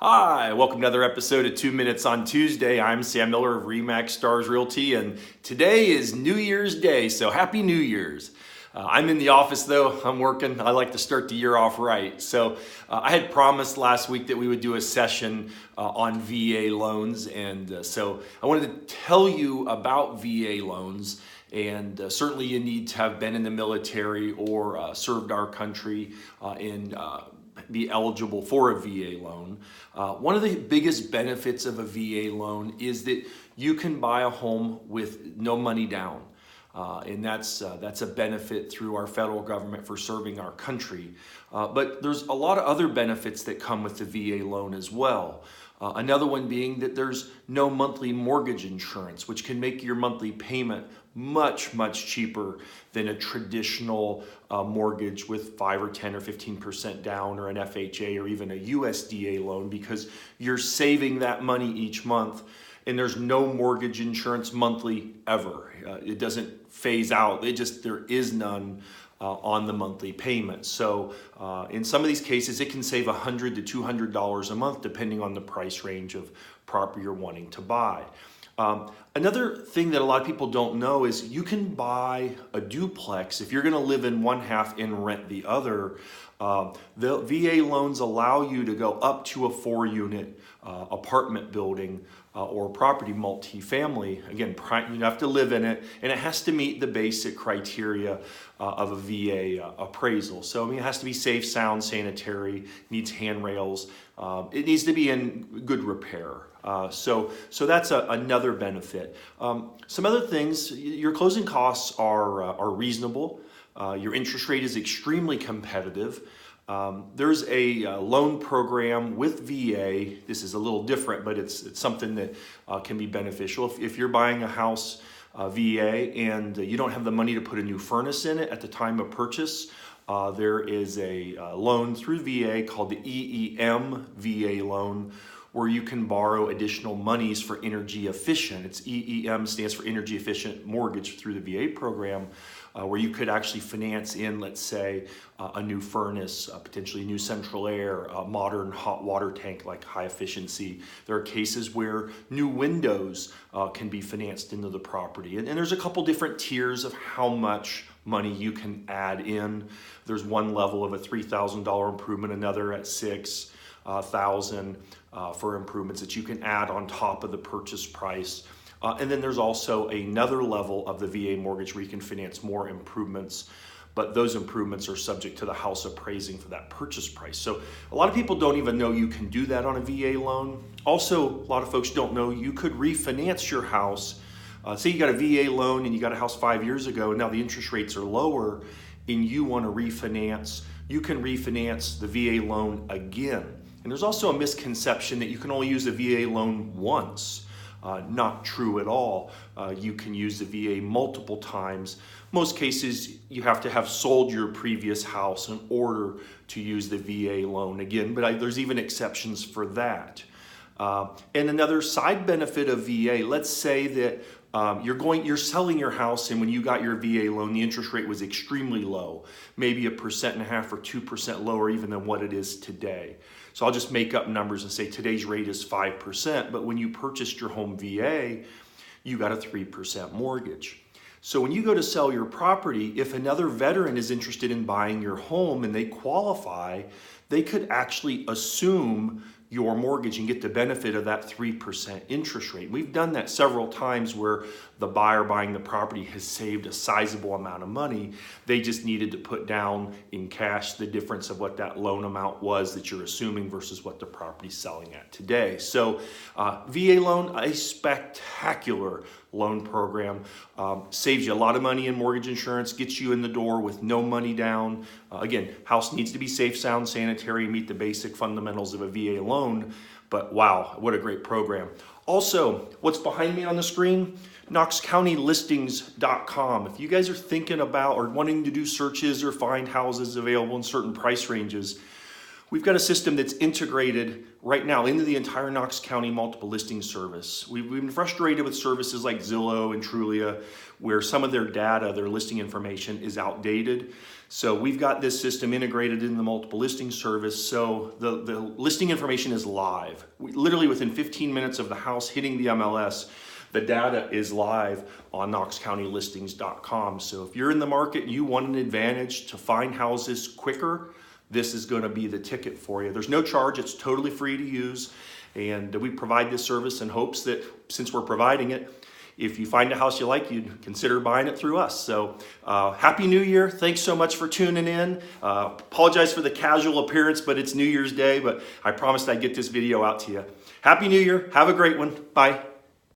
Hi, welcome to another episode of 2 Minutes on Tuesday. I'm Sam Miller of RE/MAX Stars Realty, and today is New Year's Day, so Happy New Year's. I'm in the office though, I'm working. I like to start the year off right. So I had promised last week that we would do a session on VA loans, and so I wanted to tell you about VA loans. And certainly you need to have been in the military or served our country in be eligible for a VA loan. One of the biggest benefits of a VA loan is that you can buy a home with no money down. And that's a benefit through our federal government for serving our country. But there's a lot of other benefits that come with the VA loan as well. Another one being that there's no monthly mortgage insurance, which can make your monthly payment much cheaper than a traditional mortgage with 5 or 10 or 15% down, or an FHA or even a USDA loan, because you're saving that money each month. And there's no mortgage insurance monthly ever. It doesn't phase out. There is none on the monthly payment. So in some of these cases, it can save $100 to $200 a month, depending on the price range of property you're wanting to buy. Another thing that a lot of people don't know is you can buy a duplex if you're going to live in one half and rent the other. The VA loans allow you to go up to a 4-unit apartment building or property multifamily. Again, you have to live in it, and it has to meet the basic criteria of a VA appraisal. So it has to be safe, sound, sanitary, needs handrails. It needs to be in good repair. So that's another benefit. Some other things: your closing costs are reasonable. Your interest rate is extremely competitive. There's a loan program with VA. This is a little different, but it's something that can be beneficial. If you're buying a house VA and you don't have the money to put a new furnace in it at the time of purchase, there is a loan through VA called the EEM VA loan, where you can borrow additional monies for energy efficient. It's EEM stands for energy efficient mortgage through the VA program, where you could actually finance in, let's say, a new furnace, potentially new central air, a modern hot water tank like high efficiency. There are cases where new windows can be financed into the property. And there's a couple different tiers of how much money you can add in. There's one level of a $3,000 improvement, another at $6,000 for improvements that you can add on top of the purchase price. And then there's also another level of the VA mortgage where you can finance more improvements, but those improvements are subject to the house appraising for that purchase price. So a lot of people don't even know you can do that on a VA loan. Also, a lot of folks don't know you could refinance your house. Say you got a VA loan and you got a house 5 years ago, and now the interest rates are lower and you want to refinance. You can refinance the VA loan again. And there's also a misconception that you can only use the VA loan once. Not true at all. You can use the VA multiple times. Most cases, you have to have sold your previous house in order to use the VA loan again, but there's even exceptions for that. And another side benefit of VA, let's say that you're selling your house, and when you got your VA loan, the interest rate was extremely low, maybe 1.5% or 2% lower even than what it is today. So I'll just make up numbers and say today's rate is 5%, but when you purchased your home VA, you got a 3% mortgage. So when you go to sell your property, if another veteran is interested in buying your home and they qualify, they could actually assume your mortgage and get the benefit of that 3% interest rate. We've done that several times where the buyer buying the property has saved a sizable amount of money. They just needed to put down in cash the difference of what that loan amount was that you're assuming versus what the property's selling at today. So VA loan, a spectacular loan program, saves you a lot of money in mortgage insurance, gets you in the door with no money down. Again, house needs to be safe, sound, sanitary, meet the basic fundamentals of a VA loan, but wow, what a great program. Also, what's behind me on the screen? KnoxCountyListings.com. If you guys are thinking about or wanting to do searches or find houses available in certain price ranges, we've got a system that's integrated right now into the entire Knox County multiple listing service. We've been frustrated with services like Zillow and Trulia, where some of their data, their listing information is outdated. So we've got this system integrated in the multiple listing service, so the listing information is live. Literally within 15 minutes of the house hitting the MLS, the data is live on knoxcountylistings.com. So if you're in the market and you want an advantage to find houses quicker, this is going to be the ticket for you. There's no charge, it's totally free to use, and we provide this service in hopes that since we're providing it, if you find a house you like, you'd consider buying it through us. So Happy New Year. Thanks so much for tuning in. Apologize for the casual appearance, but it's New Year's Day, but I promised I'd get this video out to you. Happy New Year. Have a great one. Bye.